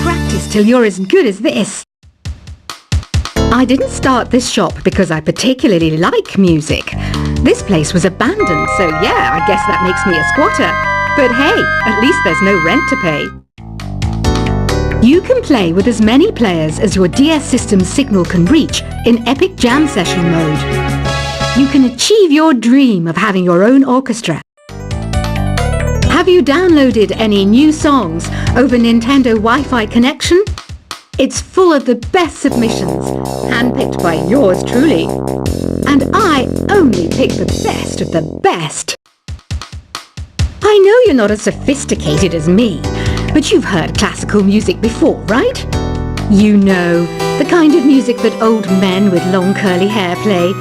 practice till you're as good as this. I didn't start this shop because I particularly like music. This place was abandoned, so yeah, I guess that makes me a squatter. But hey, at least there's no rent to pay. You can play with as many players as your DS system's signal can reach in Epic Jam Session mode. You can achieve your dream of having your own orchestra. Have you downloaded any new songs over Nintendo Wi-Fi connection? It's full of the best submissions, handpicked by yours truly. And I only pick the best of the best. I know you're not as sophisticated as me, but you've heard classical music before, right? You know, the kind of music that old men with long curly hair play.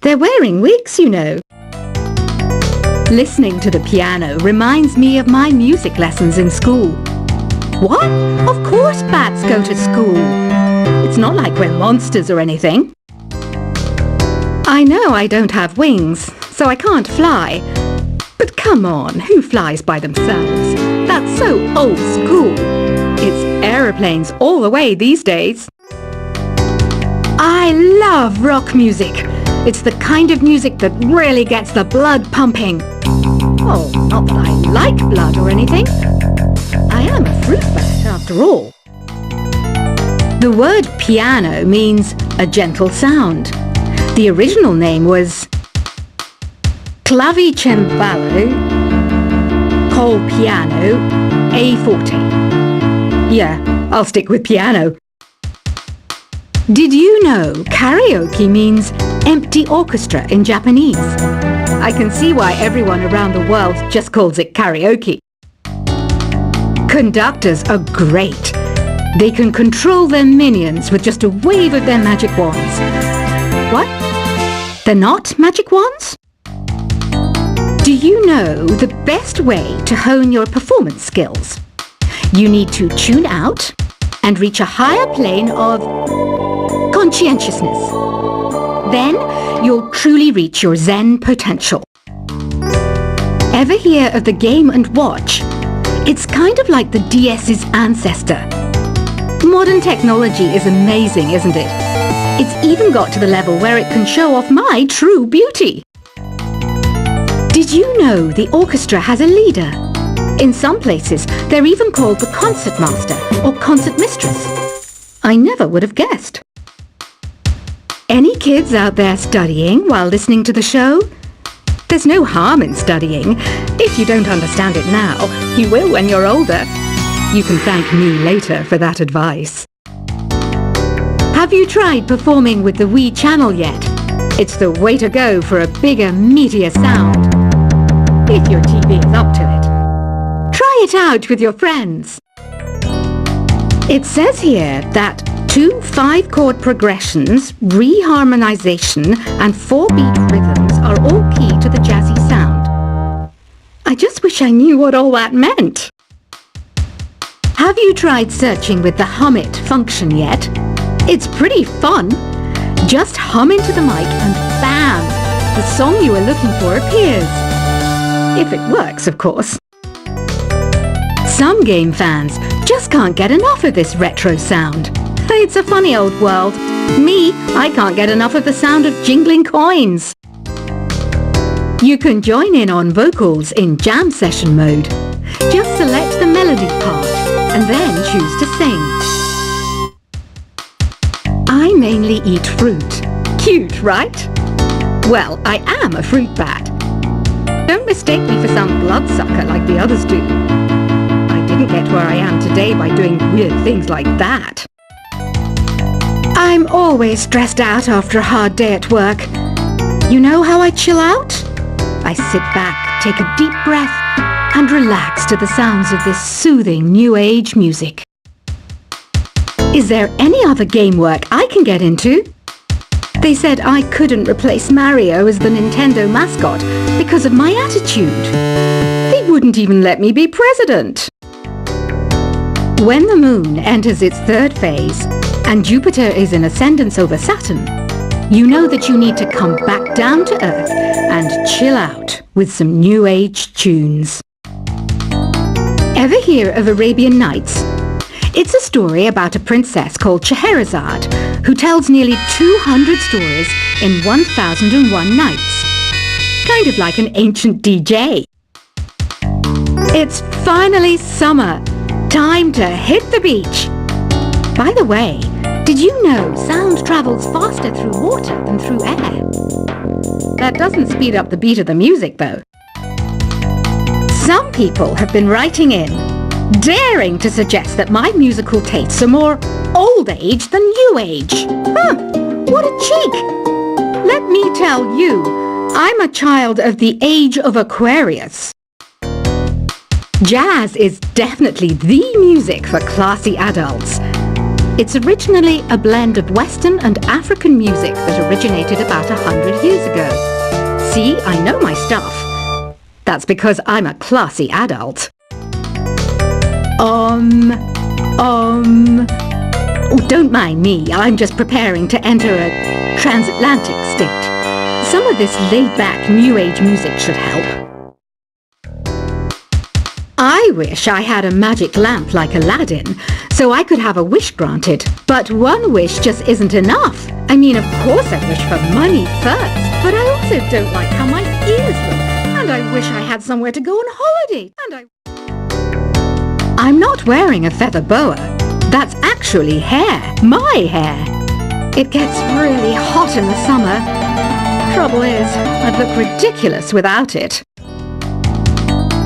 They're wearing wigs, you know. Listening to the piano reminds me of my music lessons in school. What? Of course bats go to school. It's not like we're monsters or anything. I know I don't have wings, so I can't fly. But come on, who flies by themselves? That's so old school. It's aeroplanes all the way these days. I love rock music. It's the kind of music that really gets the blood pumping. Oh, not that I like blood or anything. I am a fruit bat after all. The word piano means a gentle sound. The original name was Clavicembalo col piano a forte. Yeah, I'll stick with piano. Did you know karaoke means empty orchestra in Japanese? I can see why everyone around the world just calls it karaoke. Conductors are great. They can control their minions with just a wave of their magic wands. What? They're not magic wands? Do you know the best way to hone your performance skills? You need to tune out and reach a higher plane of conscientiousness. Then you'll truly reach your Zen potential. Ever hear of the Game & Watch? It's kind of like the DS's ancestor. Modern technology is amazing, isn't it? It's even got to the level where it can show off my true beauty. Did you know the orchestra has a leader? In some places, they're even called the concertmaster or concertmistress. I never would have guessed. Any kids out there studying while listening to the show? There's no harm in studying. If you don't understand it now, you will when you're older. You can thank me later for that advice. Have you tried performing with the Wii channel yet? It's the way to go for a bigger, meatier sound. If your TV is up to it. Try it out with your friends. It says here that 2 5-chord progressions, reharmonization and 4-beat rhythms are all key to the jazzy sound. I just wish I knew what all that meant. Have you tried searching with the Hum It function yet? It's pretty fun. Just hum into the mic and bam! The song you were looking for appears. If it works, of course. Some game fans just can't get enough of this retro sound. It's a funny old world. Me, I can't get enough of the sound of jingling coins. You can join in on vocals in jam session mode. Just select the melody part and then choose to sing. I mainly eat fruit. Cute, right? Well, I am a fruit bat. Don't mistake me for some bloodsucker like the others do. I didn't get where I am today by doing weird things like that. I'm always stressed out after a hard day at work. You know how I chill out? I sit back, take a deep breath, and relax to the sounds of this soothing new age music. Is there any other game work I can get into? They said I couldn't replace Mario as the Nintendo mascot because of my attitude. They wouldn't even let me be president. When the moon enters its 3rd phase and Jupiter is in ascendance over Saturn, you know that you need to come back down to Earth and chill out with some new age tunes. Ever hear of Arabian Nights? It's a story about a princess called Scheherazade, who tells nearly 200 stories in 1001 nights. Kind of like an ancient DJ. It's finally summer. Time to hit the beach. By the way, did you know sound travels faster through water than through air? That doesn't speed up the beat of the music, though. Some people have been writing in, daring to suggest that my musical tastes are more old age than new age. Huh, what a cheek! Let me tell you, I'm a child of the age of Aquarius. Jazz is definitely the music for classy adults. It's originally a blend of Western and African music that originated about 100 years ago. See, I know my stuff. That's because I'm a classy adult. Oh, don't mind me, I'm just preparing to enter a transatlantic state. Some of this laid-back New Age music should help. I wish I had a magic lamp like Aladdin, so I could have a wish granted. But one wish just isn't enough. I mean, of course I wish for money first, but I also don't like how my ears look. And I wish I had somewhere to go on holiday. I'm not wearing a feather boa. That's actually hair. My hair. It gets really hot in the summer. Trouble is, I'd look ridiculous without it.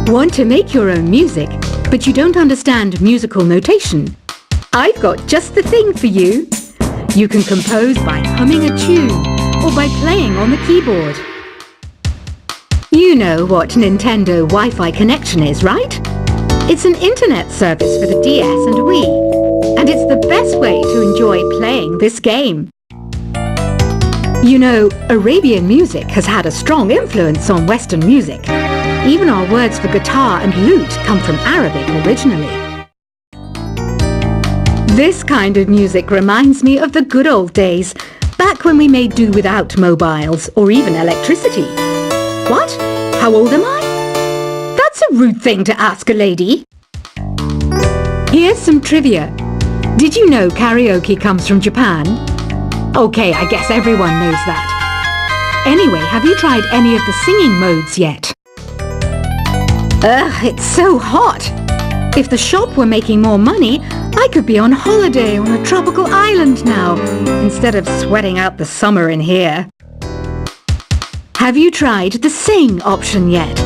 Want to make your own music, but you don't understand musical notation? I've got just the thing for you. You can compose by humming a tune or by playing on the keyboard. You know what Nintendo Wi-Fi connection is, right? It's an internet service for the DS and Wii, and it's the best way to enjoy playing this game. You know, Arabian music has had a strong influence on Western music. Even our words for guitar and lute come from Arabic originally. This kind of music reminds me of the good old days, back when we made do without mobiles or even electricity. What? How old am I? That's a rude thing to ask a lady. Here's some trivia. Did you know karaoke comes from Japan? Okay, I guess everyone knows that. Anyway, have you tried any of the singing modes yet? Ugh, it's so hot. If the shop were making more money, I could be on holiday on a tropical island now, instead of sweating out the summer in here. Have you tried the sing option yet?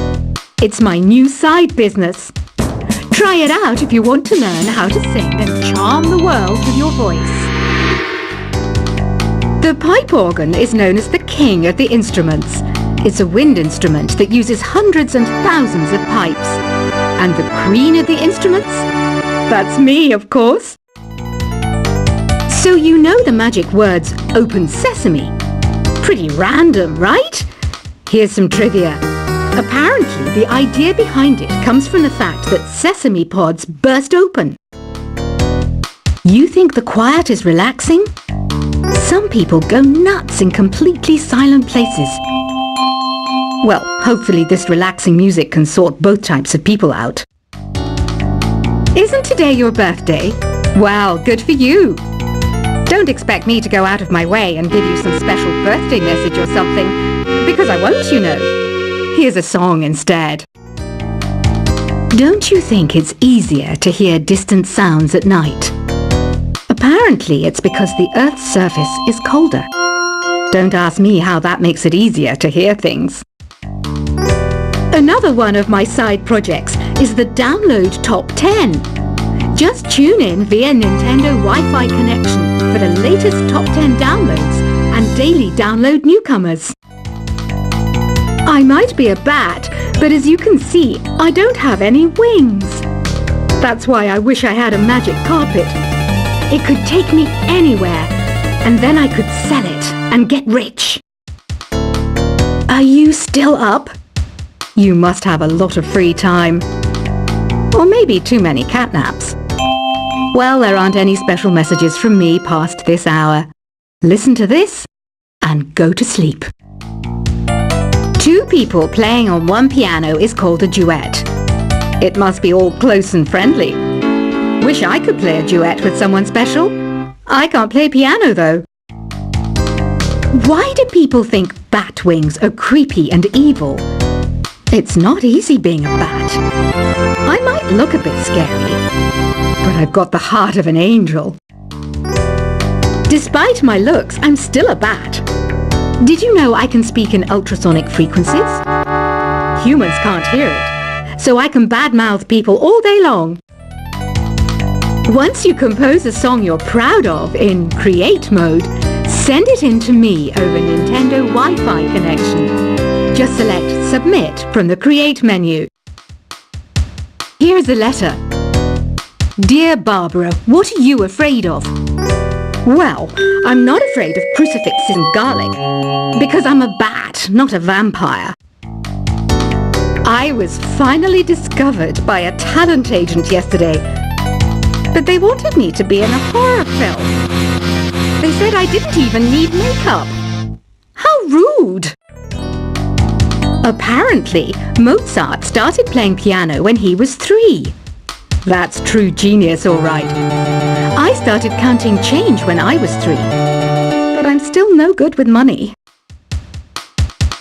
It's my new side business. Try it out if you want to learn how to sing and charm the world with your voice. The pipe organ is known as the king of the instruments. It's a wind instrument that uses hundreds and thousands of pipes. And the queen of the instruments? That's me, of course. So you know the magic words "Open Sesame." Pretty random, right? Here's some trivia. Apparently, the idea behind it comes from the fact that sesame pods burst open. You think the quiet is relaxing? Some people go nuts in completely silent places. Well, hopefully this relaxing music can sort both types of people out. Isn't today your birthday? Well, good for you. Don't expect me to go out of my way and give you some special birthday message or something, because I won't, you know. Here's a song instead. Don't you think it's easier to hear distant sounds at night? Apparently it's because the Earth's surface is colder. Don't ask me how that makes it easier to hear things. Another one of my side projects is the Download Top 10. Just tune in via Nintendo Wi-Fi connection for the latest Top 10 downloads and daily download newcomers. I might be a bat, but as you can see, I don't have any wings. That's why I wish I had a magic carpet. It could take me anywhere, and then I could sell it and get rich. Are you still up? You must have a lot of free time. Or maybe too many catnaps. Well, there aren't any special messages from me past this hour. Listen to this and go to sleep. Two people playing on one piano is called a duet. It must be all close and friendly. Wish I could play a duet with someone special. I can't play piano though. Why do people think bat wings are creepy and evil? It's not easy being a bat. I might look a bit scary, but I've got the heart of an angel. Despite my looks, I'm still a bat. Did you know I can speak in ultrasonic frequencies? Humans can't hear it, so I can badmouth people all day long. Once you compose a song you're proud of in create mode, send it in to me over Nintendo Wi-Fi connection. Just select Submit from the Create menu. Here's a letter. Dear Barbara, what are you afraid of? Well, I'm not afraid of crucifixes and garlic, because I'm a bat, not a vampire. I was finally discovered by a talent agent yesterday, but they wanted me to be in a horror film. They said I didn't even need makeup. How rude! Apparently, Mozart started playing piano when he was 3. That's true genius, all right. I started counting change when I was 3, but I'm still no good with money.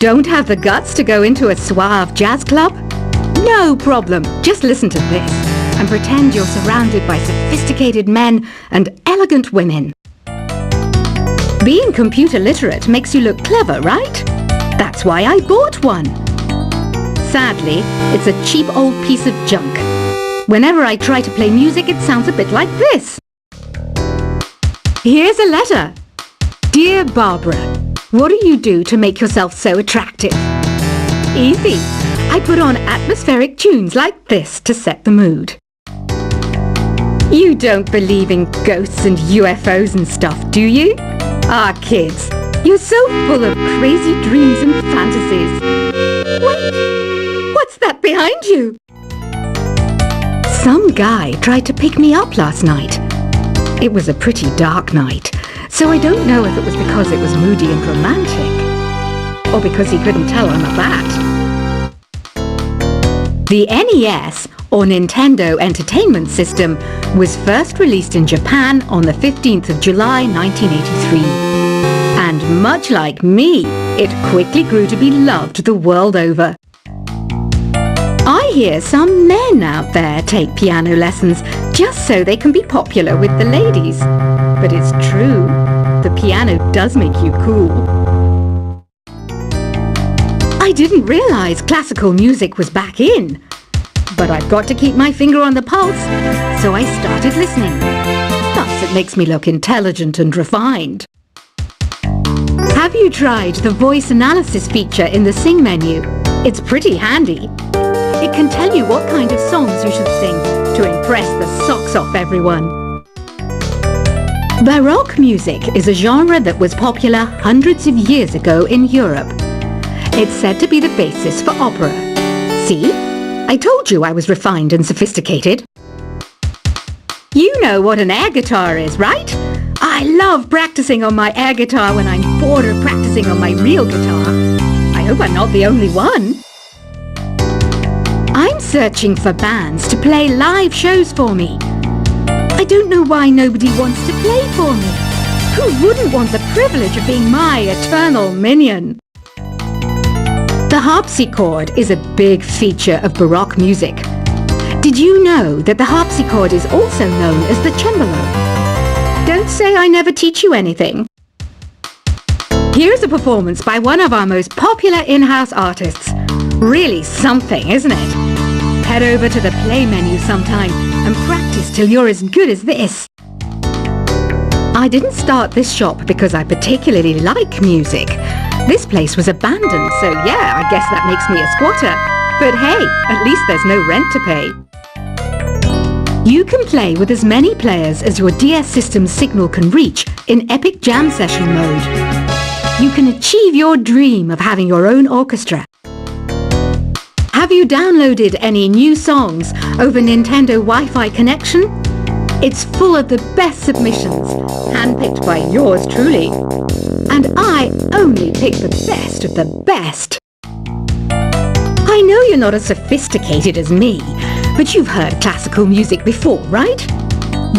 Don't have the guts to go into a suave jazz club? No problem. Just listen to this and pretend you're surrounded by sophisticated men and elegant women. Being computer literate makes you look clever, right? That's why I bought one. Sadly, it's a cheap old piece of junk. Whenever I try to play music, it sounds a bit like this. Here's a letter. Dear Barbara, what do you do to make yourself so attractive? Easy. I put on atmospheric tunes like this to set the mood. You don't believe in ghosts and UFOs and stuff, do you? Ah, kids, you're so full of crazy dreams and fantasies. Wait, what's that behind you? Some guy tried to pick me up last night. It was a pretty dark night, so I don't know if it was because it was moody and romantic, or because he couldn't tell I'm a bat. The NES, or Nintendo Entertainment System, was first released in Japan on the 15th of July 1983. And much like me, it quickly grew to be loved the world over. I hear some men out there take piano lessons just so they can be popular with the ladies. But it's true, the piano does make you cool. I didn't realize classical music was back in. But I've got to keep my finger on the pulse, so I started listening. Plus, it makes me look intelligent and refined. Have you tried the voice analysis feature in the Sing menu? It's pretty handy. It can tell you what kind of songs you should sing to impress the socks off everyone. Baroque music is a genre that was popular hundreds of years ago in Europe. It's said to be the basis for opera. See? I told you I was refined and sophisticated. You know what an air guitar is, right? I love practicing on my air guitar when I'm bored of practicing on my real guitar. I hope I'm not the only one. I'm searching for bands to play live shows for me. I don't know why nobody wants to play for me. Who wouldn't want the privilege of being my eternal minion? The harpsichord is a big feature of Baroque music. Did you know that the harpsichord is also known as the cembalo? Don't say I never teach you anything. Here's a performance by one of our most popular in-house artists. Really something, isn't it? Head over to the play menu sometime and practice till you're as good as this. I didn't start this shop because I particularly like music. This place was abandoned, so yeah, I guess that makes me a squatter. But hey, at least there's no rent to pay. You can play with as many players as your DS system's signal can reach in Epic Jam Session mode. You can achieve your dream of having your own orchestra. Have you downloaded any new songs over Nintendo Wi-Fi connection? It's full of the best submissions, handpicked by yours truly. And I only pick the best of the best. I know you're not as sophisticated as me, but you've heard classical music before, right?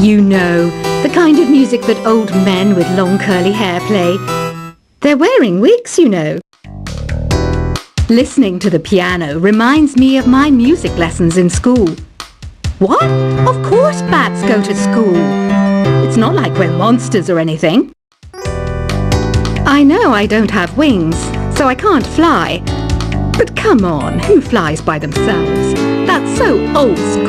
You know, the kind of music that old men with long curly hair play. They're wearing wigs, you know. Listening to the piano reminds me of my music lessons in school. What? Of course bats go to school. It's not like we're monsters or anything. I know I don't have wings, so I can't fly. But come on, who flies by themselves? That's so old school.